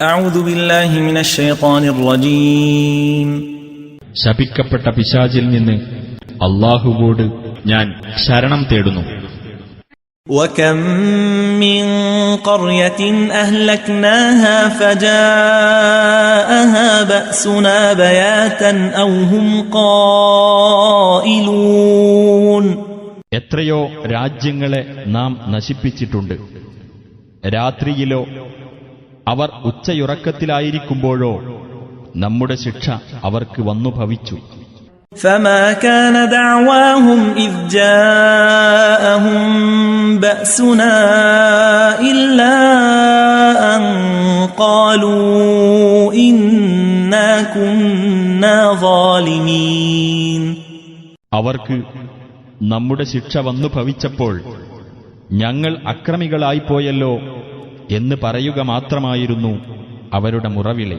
أعوذ بالله من الشيطان الرجيم ശപിക്കപ്പെട്ട പിശാചിൽ നിന്ന് അല്ലാഹുവോട് ഞാൻ ശരണം തേടുന്നു. وكم من قرية أهلكناها فجاءها بأسنا بياتا أو هم قائلون. എത്രയോ രാജ്യങ്ങളെ നാം നശിപ്പിച്ചിട്ടുണ്ട്. രാത്രിയിലോ അവർ ഉച്ചയുറക്കത്തിലായിരിക്കുമ്പോഴോ നമ്മുടെ ശിക്ഷ അവർക്ക് വന്നു ഭവിച്ചു. فما كان دعواهم إذ جاءهم بأسنا إلا أن قالوا إنا كنا ظالمين. അവർക്ക് നമ്മുടെ ശിക്ഷ വന്നു ഭവിച്ചപ്പോൾ ഞങ്ങൾ അക്രമികളായിപ്പോയല്ലോ എന്ന് പറയുക മാത്രമായിരുന്നു അവരുടെ മുറവിളി.